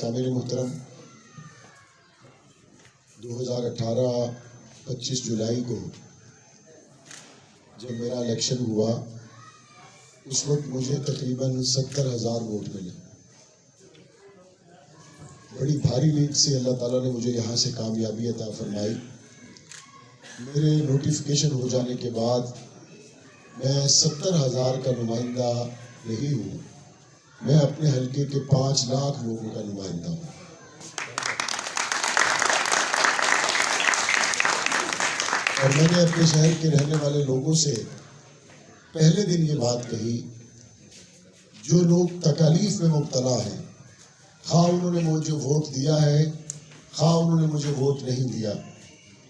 سامعین محترم، 2018 25 جولائی کو جب میرا الیکشن ہوا اس وقت مجھے تقریباً 70,000 ووٹ ملے. بڑی بھاری لیڈ سے اللہ تعالیٰ نے مجھے یہاں سے کامیابی عطا فرمائی. میرے نوٹیفیکیشن ہو جانے کے بعد میں 70,000 کا نمائندہ نہیں ہوں، میں اپنے حلقے کے 5 لاکھ لوگوں کا نمائندہ ہوں. اور میں نے اپنے شہر کے رہنے والے لوگوں سے پہلے دن یہ بات کہی، جو لوگ تکالیف میں مبتلا ہیں، خواہ انہوں نے مجھے ووٹ دیا ہے خواہ انہوں نے مجھے ووٹ نہیں دیا،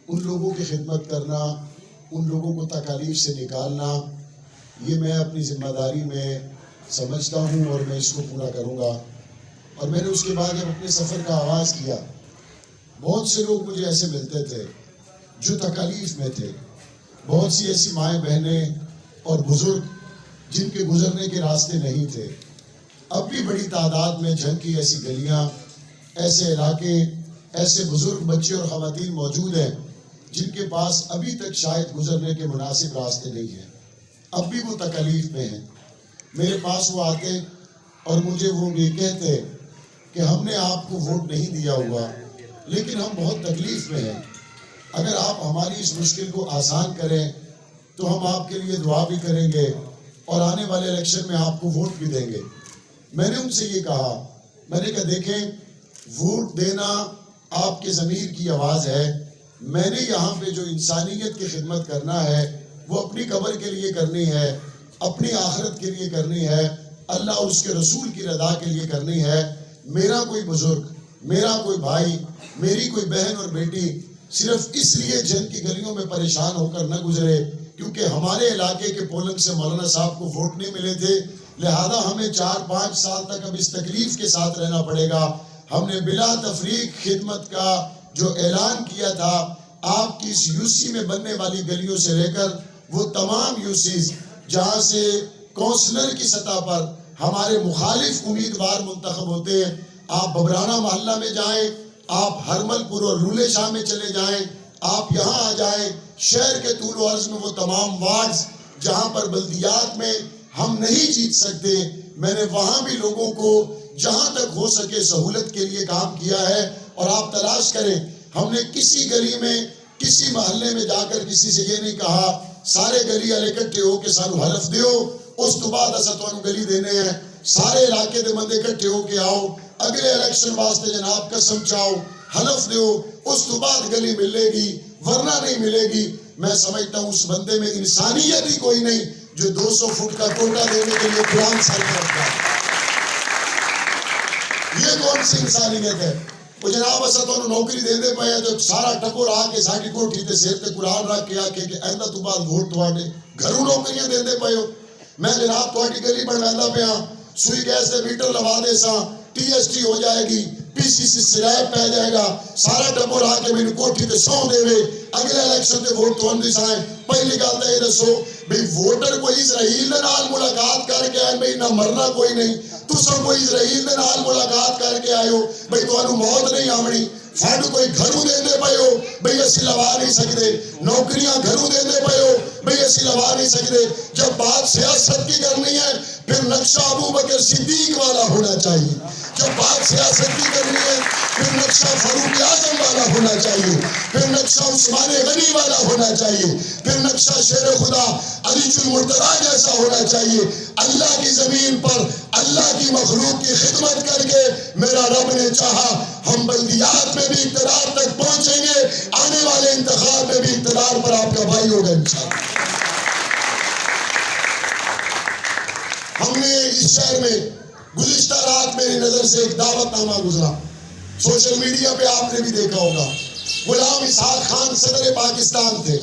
ان لوگوں کی خدمت کرنا، ان لوگوں کو تکالیف سے نکالنا، یہ میں اپنی ذمہ داری میں سمجھتا ہوں اور میں اس کو پورا کروں گا. اور میں نے اس کے بعد جب اپنے سفر کا آغاز کیا، بہت سے لوگ مجھے ایسے ملتے تھے جو تکالیف میں تھے، بہت سی ایسی مائیں بہنیں اور بزرگ جن کے گزرنے کے راستے نہیں تھے. اب بھی بڑی تعداد میں جھنگ کی ایسی گلیاں، ایسے علاقے، ایسے بزرگ بچے اور خواتین موجود ہیں جن کے پاس ابھی تک شاید گزرنے کے مناسب راستے نہیں ہیں، اب بھی وہ تکالیف میں ہیں. میرے پاس وہ آتے اور مجھے وہ یہ کہتے کہ ہم نے آپ کو ووٹ نہیں دیا ہوا لیکن ہم بہت تکلیف میں ہیں، اگر آپ ہماری اس مشکل کو آسان کریں تو ہم آپ کے لیے دعا بھی کریں گے اور آنے والے الیکشن میں آپ کو ووٹ بھی دیں گے. میں نے ان سے یہ کہا، میں نے کہا دیکھیں، ووٹ دینا آپ کے ضمیر کی آواز ہے. میں نے یہاں پہ جو انسانیت کی خدمت کرنا ہے وہ اپنی قبر کے لیے کرنی ہے، اپنی آخرت کے لیے کرنی ہے، اللہ اور اس کے رسول کی رضا کے لیے کرنی ہے. میرا کوئی بزرگ، میرا کوئی بھائی، میری کوئی بہن اور بیٹی صرف اس لیے جنگ کی گلیوں میں پریشان ہو کر نہ گزرے کیونکہ ہمارے علاقے کے پولنگ سے مولانا صاحب کو ووٹ نہیں ملے تھے، لہذا ہمیں 4-5 سال تک اب اس تکلیف کے ساتھ رہنا پڑے گا. ہم نے بلا تفریق خدمت کا جو اعلان کیا تھا، آپ کی اس یوسی میں بننے والی گلیوں سے لے کر وہ تمام یوسیز جہاں سے کونسلر کی سطح پر ہمارے مخالف امیدوار منتخب ہوتے ہیں، آپ ببرانہ محلہ میں جائیں، آپ ہرمل پور اور رولے شاہ میں چلے جائیں، آپ یہاں آ جائیں، شہر کے طول و عرض میں وہ تمام وارڈز جہاں پر بلدیات میں ہم نہیں جیت سکتے، میں نے وہاں بھی لوگوں کو جہاں تک ہو سکے سہولت کے لیے کام کیا ہے. اور آپ تلاش کریں، ہم نے کسی گلی میں کسی محلے میں جا کر کسی سے یہ نہیں کہا سارے گلی والے اکٹھے ہو کے سانو حلف دیو اس تو بعد اسا تانوں گلی دینے ہیں. سارے علاقے دے بندے اکٹھے ہو کے آؤ، اگلے الیکشن واسطے جناب قسم چاہو، حلف دیو، اس تو بعد گلی ملے گی ورنہ نہیں ملے گی. میں سمجھتا ہوں اس بندے میں انسانیت ہی کوئی نہیں جو 200 فٹ کا کوٹا دینے کے لیے قرآن سر پر رکھتا ہے. یہ کون سی انسانیت ہے؟ وہ جناب اسا تو نوکری دے دے پایا جو سارا ٹکور آ کے ساڑی کوٹھی تے سیر تے قرآن رکھ کے آ کے ایندہ تو بعد ووٹ تواڈے گھروں نوکریاں دے دے پاؤ. میں جناب تواڈی گلی بنوانا پیا، سوئی گیس دے میٹر لوا دے سا، ٹی ایس ٹی ہو جائے گی، پی سی سی سلیب پہ جائے گا، سارا ٹکور آ کے میری کوٹھی تے سو دے وے، اگلے الیکشن تے ووٹ تو اندی سائیں. پہلی گل تے یہ دسو بھئی ووٹر کوئی اسرائیل دے نال ملاقات کر کے آئے بھئی نہ مرنا کوئی نہیں، تساں کوئی اسرائیل دے نال ملاقات کر کے آئے ہو بھئی تانوں موت نہیں آونی. فنڈ کوئی گھروں دے دے پئے ہو بھئی اسی لوا نہیں سکتے، نوکریاں گھروں دے دے پئے ہو بھئی اسی لوا نہیں سکتے. جب بات سیاست کی کرنی ہے پھر نقشہ ابو بکر صدیق والا ہونا چاہیے. جب بات سیاست کی کرنی ہے پھر نقشہ فاروق اعظم والا ہونا چاہیے، پھر نقشہ عثمان غنی والا ہونا چاہیے، پھر نقشہ شیر خدا علی المرتضیٰ جیسا ہونا چاہیے. اللہ کی زمین پر اللہ کی مخلوق کی خدمت کر کے میرا رب نے چاہا ہم بلدیات میں بھی اقتدار تک پہنچیں گے، آنے والے انتخاب میں بھی اقتدار پر آپ کا بھائی ہوگا انشاءاللہ. ہم نے اس شہر میں گزشتہ رات میری نظر سے ایک دعوت نامہ گزرا، سوشل میڈیا پہ آپ نے بھی دیکھا ہوگا. غلام اسحاق خان صدر پاکستان تھے،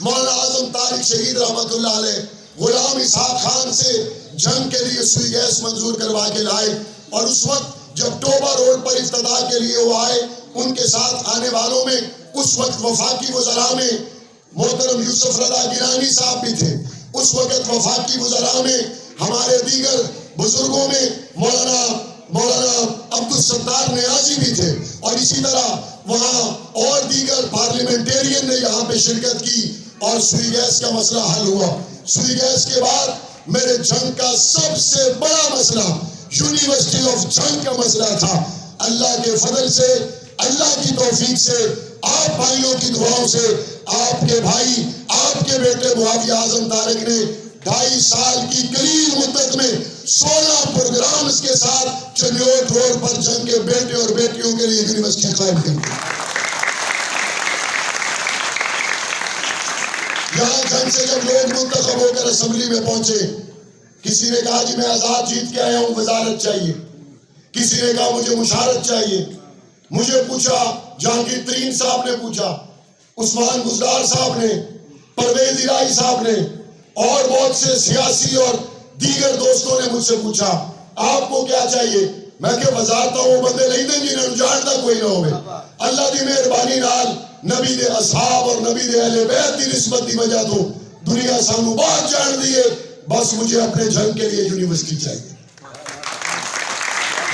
مولانا اعظم طارق شہید رحمت اللہ علیہ غلام اسحاق خان سے جنگ کے لیے سوئی گیس منظور کروا کے لائے. اور اس وقت جب ٹوبہ روڈ پر افتتاح کے لیے وہ آئے، ان کے ساتھ آنے والوں میں اس وقت وفاقی وزراء میں محترم یوسف رضا گیلانی صاحب بھی تھے، اس وقت وفاقی وزراء میں ہمارے دیگر بزرگوں میں مولانا عبد ستار نیازی بھی تھے، اور اسی طرح وہاں اور دیگر پارلیمنٹیرین نے یہاں پہ شرکت کی اور سوئی گیس کا مسئلہ حل ہوا۔ سوئی گیس کے بعد میرے جنگ کا سب سے بڑا مسئلہ یونیورسٹی آف جنگ کا مسئلہ تھا۔ اللہ کے فضل سے، اللہ کی توفیق سے، آپ بھائیوں کی دعاؤں سے، آپ کے بھائی، آپ کے بیٹے معاویہ اعظم طارق نے 2.5 سال کی قلیل مدت میں 16 پروگرامز کے ساتھ چنیوٹ روڈ پر جنگ کے بیٹے اور بیٹیوں کے لیے یونیورسٹی قائم کی۔ یہاں جنگ سے جب لوگ منتخب ہو کر اسمبلی میں پہنچے، کسی نے کہا جی میں آزاد جیت کے آیا ہوں، وزارت چاہیے، کسی نے کہا مجھے مشارت چاہیے، مجھے پوچھا جہانگیر ترین صاحب نے پوچھا، عثمان بزدار صاحب نے، پرویز الہی صاحب نے، اور بہت سے سیاسی اور دیگر دوستوں نے مجھ سے پوچھا آپ کو کیا چاہیے؟ میں کہ وزارتوں وہ بندے نہیں دیں جنہوں جانتا کوئی نہ ہوئے۔ اللہ دی مہربانی نال نبی دے اصحاب اور نبی دے اہل بیت دی نسبت دی وجہ تو دنیا سانو بات جان دیئے، بس مجھے اپنے جنگ کے لیے یونیورسٹی چاہیے،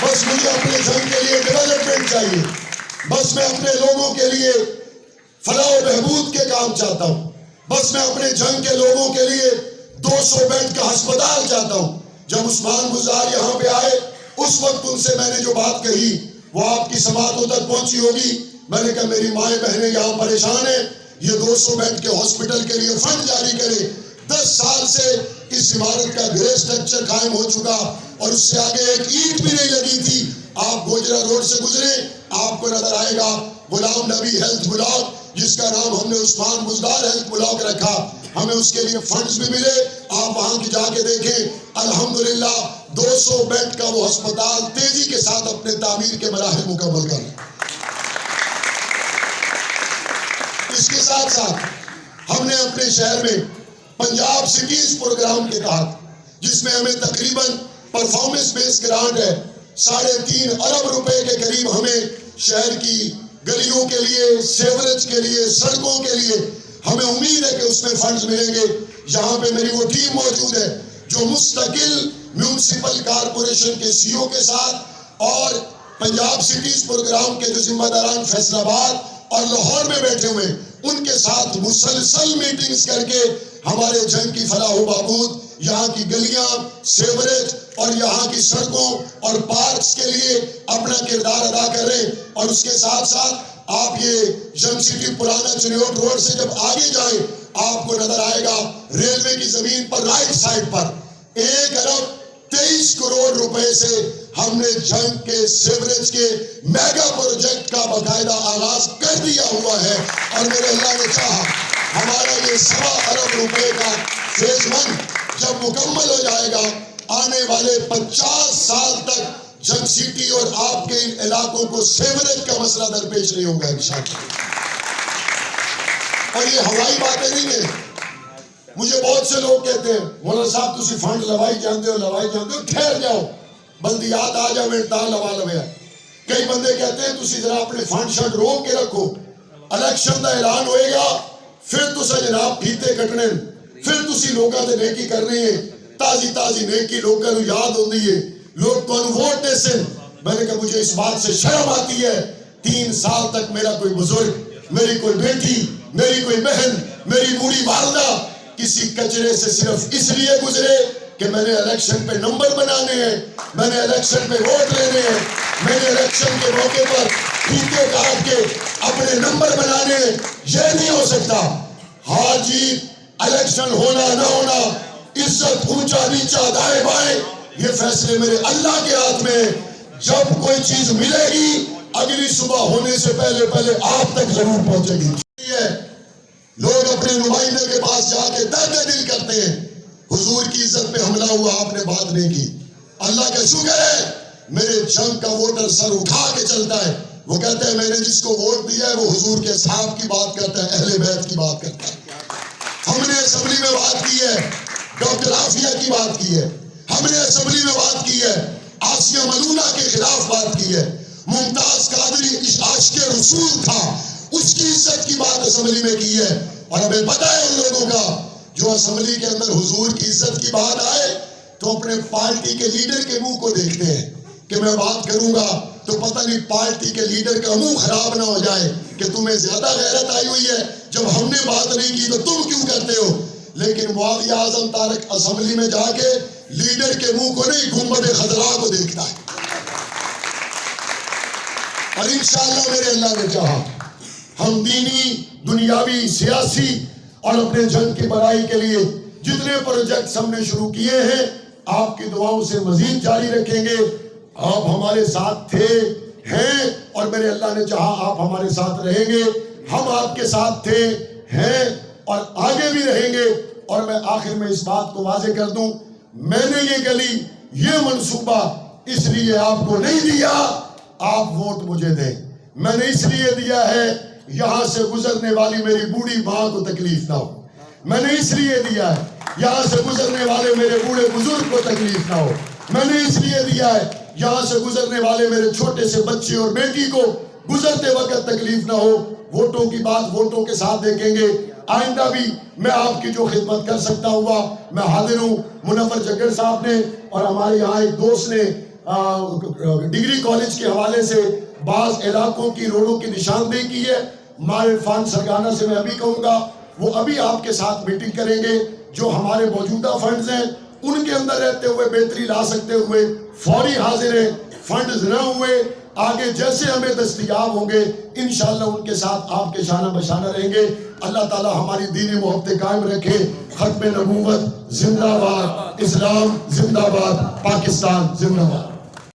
بس مجھے اپنے جنگ کے لیے ڈیولپمنٹ چاہیے، بس میں اپنے لوگوں کے لیے فلاح و بہبود کے کام چاہتا ہوں، بس میں اپنے جنگ کے لوگوں کے لیے 200 بیڈ کا ہسپتال چاہتا ہوں۔ جب عثمان بزدار یہاں پہ آئے اس وقت ان سے میں نے جو بات کہی وہ آپ کی سماعتوں تک پہنچی ہوگی۔ میں نے کہا میری مائیں بہنیں یہاں پریشان ہیں، یہ 200 بیڈ کے ہسپتال کے لیے فنڈ جاری کرے۔ 10 سال سے اس عمارت کا گرے سٹرکچر قائم ہو چکا اور اس سے آگے ایک اینٹ بھی نہیں لگی تھی۔ آپ گوجرا روڈ سے گزرے آپ کو نظر آئے گا غلام نبی ہیلتھ بلاک، جس کا نام ہم نے عثمان بزدار ہیلتھ بلاک رکھا۔ ہمیں اس کے لیے فنڈز بھی ملے، آپ وہاں کی جا کے دیکھیں، الحمدللہ 200 بیڈ کا وہ ہسپتال تیزی کے ساتھ اپنے تعمیر کے مراحل مکمل کر رہے۔ اس کے ساتھ ساتھ ہم نے اپنے شہر میں پنجاب سٹیز پروگرام کے تحت، جس میں ہمیں تقریباً پرفارمنس بیس گرانٹ ہے، 3.5 ارب روپے کے قریب ہمیں شہر کی گلیوں کے لیے، سیوریج کے لیے، سڑکوں کے لیے ہمیں امید ہے کہ اس میں فنڈز ملیں گے۔ یہاں پہ میری وہ ٹیم موجود ہے جو مستقل میونسپل کارپوریشن کے سی او کے ساتھ اور پنجاب سٹیز پروگرام کے جو ذمہ داران فیصل آباد اور لاہور میں بیٹھے ہوئے ان کے ساتھ مسلسل میٹنگز کر کے ہمارے جنگ کی فلاح و بہبود، یہاں کی گلیاں، سیوریج اور یہاں کی سڑکوں اور پارکس کے لیے اپنا کردار ادا کر رہے ہیں۔ اور اس کے ساتھ ساتھ آپ یہ ینگ سٹی پرانا چنیوٹ روڈ سے جب آگے جائیں آپ کو نظر آئے گا ریلوے کی زمین پر رائٹ سائڈ پر 1 ارب 23 کروڑ روپے سے ہم نے جنگ کے سیوریج کے میگا پروجیکٹ کا باقاعدہ آغاز کر دیا ہوا ہے، اور میرے اللہ نے چاہا ہمارا یہ 1.25 ارب روپے کا فیز 1 جب مکمل ہو جائے گا، آنے والے 50 سال تک جنگ سٹی اور آپ کے ان علاقوں کو سیوریج کا مسئلہ درپیش نہیں ہوگا انشاءاللہ۔ اور یہ ہوائی باتیں نہیں ہیں۔ مجھے بہت سے لوگ کہتے ہیں مولانا صاحب تسی فنڈ لوائی جاندے ہو، ٹھہر جاؤ بلدیات آ جاویں تا لوا لویا۔ کئی بندے کہتے ہیں تسی ذرا اپنے فنڈ شنڈ روک کے رکھو، الیکشن دا اعلان ہوئے گا پھر تسا جناب پھیتے کٹنے، پھر تسی لوگاں دے نیکی کرنی ہے، تازی نیکی لوگاں نو یاد ہوندی ہے، لوگ تانوں ووٹ دے سن۔ میں نے کہا مجھے اس بات سے شرم آتی ہے 3 سال تک میرا کوئی بزرگ، میری کوئی بیٹی، میری کوئی بہن، میری بوڑھی والدہ کسی کچرے سے صرف اس لیے گزرے کہ میں نے الیکشن پہ نمبر بنانے ہیں، میں نے الیکشن پہ ووٹ لینے ہیں، میں نے الیکشن کے موقع پر پھیتے کاٹ کے اپنے نمبر بنانے ہیں۔ یہ نہیں ہو سکتا۔ ہاں جی، الیکشن ہونا نہ ہونا، عزت اونچا نیچا دائیں بائیں، یہ فیصلے میرے اللہ کے ہاتھ میں۔ جب کوئی چیز ملے گی اگلی صبح ہونے سے پہلے آپ تک ضرور پہنچے گی۔ لوگ اپنے نمائندے کے پاس جا کے درد دل کرتے ہیں، حضور کی عزت پہ حملہ ہوا آپ نے بات نہیں کی۔ اللہ کا شکر ہے میرے جنگ کا ووٹر سر اٹھا کے چلتا ہے، وہ کہتا ہے میں نے جس کو ووٹ دیا ہے وہ حضور کے اصحاب کی بات کرتا ہے، اہل بیت کی بات کرتا ہے۔ ہم نے اسمبلی میں بات کی ہے ڈاکٹر عافیہ کی بات کی ہے، ہم نے اسمبلی میں بات کی ہے آسیہ ملونہ کے خلاف بات کی ہے، ممتاز قادری عاشق رسول تھا اس کی عزت کی بات اسمبلی میں کی ہے۔ اور ہمیں پتہ ہے ان لوگوں کا جو اسمبلی کے اندر حضور کی عزت کی بات آئے تو اپنے پارٹی کے لیڈر کے منہ کو دیکھتے ہیں کہ میں بات کروں گا تو پتہ نہیں پارٹی کے لیڈر کا منہ خراب نہ ہو جائے کہ تمہیں زیادہ غیرت آئی ہوئی ہے، جب ہم نے بات نہیں کی تو تم کیوں کرتے ہو. لیکن معاویہ اعظم طارق اسمبلی میں جا کے لیڈر کے منہ کو نہیں، گنبد خضرا کو دیکھتا ہے. اور انشاءاللہ میرے اللہ نے چاہا ہم دینی، دنیاوی، سیاسی اور اپنے جنگ کی بڑائی کے لیے جتنے پروجیکٹس ہم نے شروع کیے ہیں آپ کی دعاؤں سے مزید جاری رکھیں گے. آپ ہمارے ساتھ تھے، ہیں، اور میرے اللہ نے چاہا آپ ہمارے ساتھ رہیں گے. ہم آپ کے ساتھ تھے، ہیں اور آگے بھی رہیں گے. اور میں آخر میں اس بات کو واضح کر دوں، میں نے یہ گلی، یہ منصوبہ اس لیے آپ کو نہیں دیا آپ ووٹ مجھے دیں. میں نے اس لیے دیا ہے یہاں سے گزرنے والی میری بوڑھی ماں کو تکلیف نہ ہو. میں نے اس لیے دیا ہے یہاں سے گزرنے والے میرے بوڑھے بزرگ کو تکلیف نہ ہو. میں نے اس لیے دیا ہے یہاں سے گزرنے والے میرے چھوٹے سے بچے اور بیٹی کو گزرتے وقت تکلیف نہ ہو. ووٹوں کی بات ووٹوں کے ساتھ دیکھیں گے. آئندہ بھی میں آپ کی جو خدمت کر سکتا ہوا میں حاضر ہوں. منور جگر صاحب نے اور ہمارے یہاں ایک دوست نے ڈگری کالج کے حوالے سے بعض علاقوں کی روڈوں کی نشاندہی کی ہے. مار عرفان سرگانہ سے میں ابھی کہوں گا وہ ابھی آپ کے ساتھ میٹنگ کریں گے. جو ہمارے موجودہ فنڈز ہیں ان کے اندر رہتے ہوئے بہتری لا سکتے ہوئے فوری حاضر ہیں. فنڈز نہ ہوئے آگے جیسے ہمیں دستیاب ہوں گے انشاءاللہ ان کے ساتھ آپ کے شانہ بشانہ رہیں گے. اللہ تعالی ہماری دینی محبتیں قائم رکھے. ختم نبوت زندہ باد، اسلام زندہ باد، پاکستان زندہ باد.